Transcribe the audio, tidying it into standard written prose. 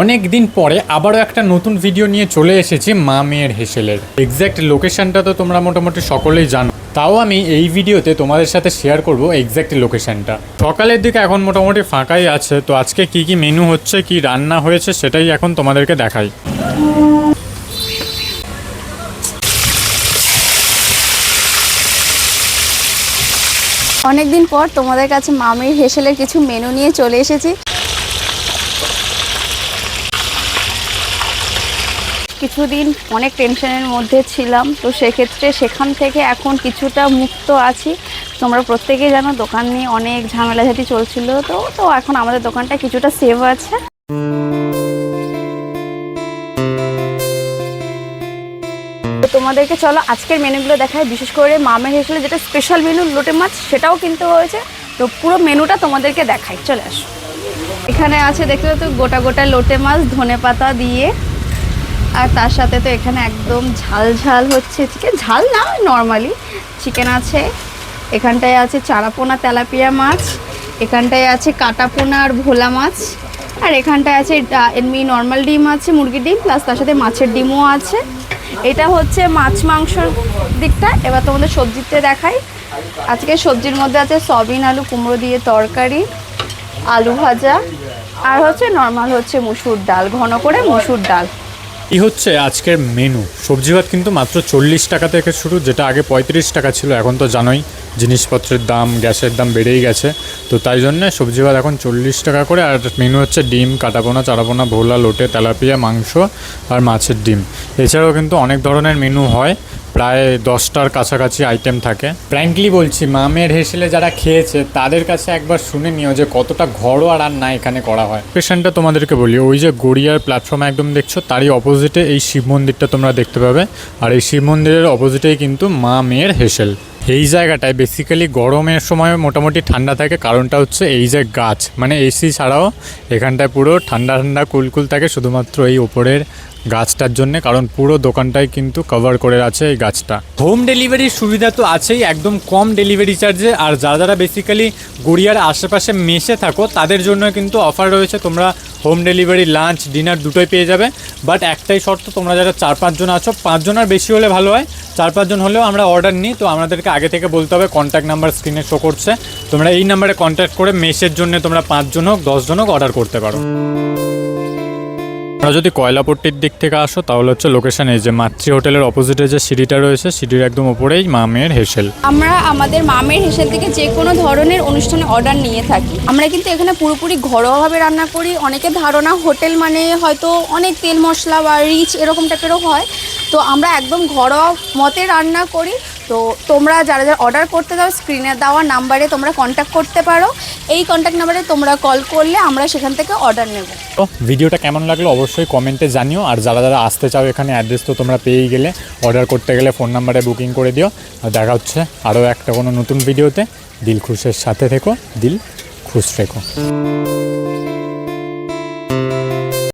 অনেক দিন পরে আবারও একটা নতুন ভিডিও নিয়ে চলে এসেছি মা মেয়ের হেসেলের। এক্স্যাক্ট লোকেশনটা তো তোমরা মোটামুটি সকলেই জানো, তাও আমি এই ভিডিওতে তোমাদের সাথে শেয়ার করব এক্স্যাক্ট লোকেশনটা। সকালের দিকে এখন মোটামুটি ফাঁকাই আছে, তো আজকে কি কি মেনু হচ্ছে, কি রান্না হয়েছে সেটাই এখন তোমাদেরকে দেখাই। অনেকদিন পর তোমাদের কাছে মা মেয়ের হেসেলের কিছু মেনু নিয়ে চলে এসেছি। কিছুদিন অনেক টেনশনের মধ্যে ছিলাম, তো সেক্ষেত্রে সেখান থেকে এখন কিছুটা মুক্ত আছি। তোমরা প্রত্যেকেই জানো দোকান নিয়ে অনেক ঝামেলাঝাটি চলছিল, তো এখন আমাদের দোকানটা কিছুটা সেভ আছে। তোমাদেরকে চলো আজকের মেনুগুলো দেখায়, বিশেষ করে মা মেয়ের হেসেলে যেটা স্পেশাল মেনু লোটে মাছ সেটাও কিন্তু হয়েছে, তো পুরো মেনুটা তোমাদেরকে দেখাই, চলে আসো। এখানে আছে দেখতে পাচ্ছ গোটা গোটা লোটে মাছ ধনেপাতা দিয়ে, আর তার সাথে তো এখানে একদম ঝাল ঝাল হচ্ছে চিকেন, ঝাল না নর্মালি চিকেন আছে। এখানটায় আছে চারাপোনা তেলাপিয়া মাছ, এখানটায় আছে কাটাপোনা আর ভোলা মাছ, আর এখানটায় আছে এমনি নর্মাল ডিম আছে, মুরগির ডিম প্লাস তার সাথে মাছের ডিমও আছে। এটা হচ্ছে মাছ মাংসর দিকটা। এবার তোমাদের সবজিতে দেখাই। আজকে সবজির মধ্যে আছে সয়াবিন আলু কুমড়ো দিয়ে তরকারি, আলু ভাজা, আর হচ্ছে নর্মাল হচ্ছে মুসুর ডাল, ঘন করে মুসুর ডাল। এই হচ্ছে আজকের মেনু। সবজি ভাত কিন্তু মাত্র 40 টাকা থেকে শুরু, যেটা আগে 35 টাকা ছিল। এখন তো জানোই জিনিসপত্রের দাম, গ্যাসের দাম বেড়েই গেছে, তো তাই জন্য সবজি ভাত এখন 40 টাকা করে। আর মেনু হচ্ছে ডিম, কাটাপোনা, চারাপোনা, ভোলা, লোটে, তেলাপিয়া, মাংস আর মাছের ডিম। এছাড়াও কিন্তু অনেক ধরনের মেনু হয়, প্রায় 10টার কাছাকাছি আইটেম থাকে। ফ্র্যাঙ্কলি বলছি, মা মেয়ের হেসেলে যারা খেয়েছে তাদের কাছে একবার শুনে নিও যে কতটা ঘরোয়া রান্না এখানে করা হয়। লোকেশনটা তোমাদেরকে বলি, ওই যে গড়িয়ার প্ল্যাটফর্ম একদম দেখছো, তারই অপোজিটে এই শিব মন্দিরটা তোমরা দেখতে পাবে। আর এই শিব মন্দিরের অপোজিটেই কিন্তু মা মেয়ের হেসেল। এই জায়গাটায় বেসিক্যালি গরমের সময় মোটামুটি ঠান্ডা থাকে, কারণটা হচ্ছে এই যে গাছ, মানে এসি ছাড়াও এখানটায় পুরো ঠান্ডা ঠান্ডা কুলকুল থাকে শুধুমাত্র এই ওপরের গাছটার জন্য, কারণ পুরো দোকানটাই কিন্তু কভার করে আছে এই গাছটা। হোম ডেলিভারির সুবিধা তো আছেই, একদম কম ডেলিভারি চার্জে। আর যারা যারা বেসিক্যালি গড়িয়ার আশেপাশে মেসে থাকো তাদের জন্য কিন্তু অফার রয়েছে, তোমরা হোম ডেলিভারি লাঞ্চ ডিনার দুটোই পেয়ে যাবে। বাট একটাই শর্ত, তোমরা যারা 4-5 জন আছো, 5 জন আর বেশি হলে ভালো হয়, 4-5 জন হলেও আমরা অর্ডার নিই, তো আমাদেরকে আগে থেকে বলতে হবে। কন্ট্যাক্ট নাম্বার স্ক্রিনে শো করছে, তোমরা এই নাম্বারে কন্ট্যাক্ট করে মেসের জন্য তোমরা 5 জন হোক 10 জন হোক অর্ডার করতে পারো। তোমরা যদি কয়লাপট্টির দিক থেকে আসো তাহলে হচ্ছে লোকেশন এই যে মাতৃ হোটেলের অপোজিটে যে সিঁড়িটা রয়েছে, সিঁড়ির একদম উপরেই মা মেয়ের হেসেল। আমরা আমাদের মা মেয়ের হেসেল থেকে যে কোনো ধরনের অনুষ্ঠানে অর্ডার নিয়ে থাকি। আমরা কিন্তু এখানে পুরোপুরি ঘরোয়াভাবে রান্না করি। অনেকের ধারণা হোটেল মানে হয়তো অনেক তেল মশলা বা রিচ এরকম টাইপেরও হয়, তো আমরা একদম ঘরোয়া মতে রান্না করি। তো তোমরা যারা যারা অর্ডার করতে দাও, স্ক্রিনে দেওয়া নাম্বারে তোমরা কন্ট্যাক্ট করতে পারো। এই কন্ট্যাক্ট নাম্বারে তোমরা কল করলে আমরা সেখান থেকে অর্ডার নেব। তো ভিডিওটা কেমন লাগলো অবশ্যই কমেন্টে জানিও। আর যারা যারা আসতে চাও, এখানে অ্যাড্রেস তো তোমরা পেয়েই গেলে, অর্ডার করতে গেলে ফোন নাম্বারে বুকিং করে দিও। আর দেখা হচ্ছে আরও একটা কোনো নতুন ভিডিওতে। দিল খুশের সাথে থেকো, দিল খুশ রেখো।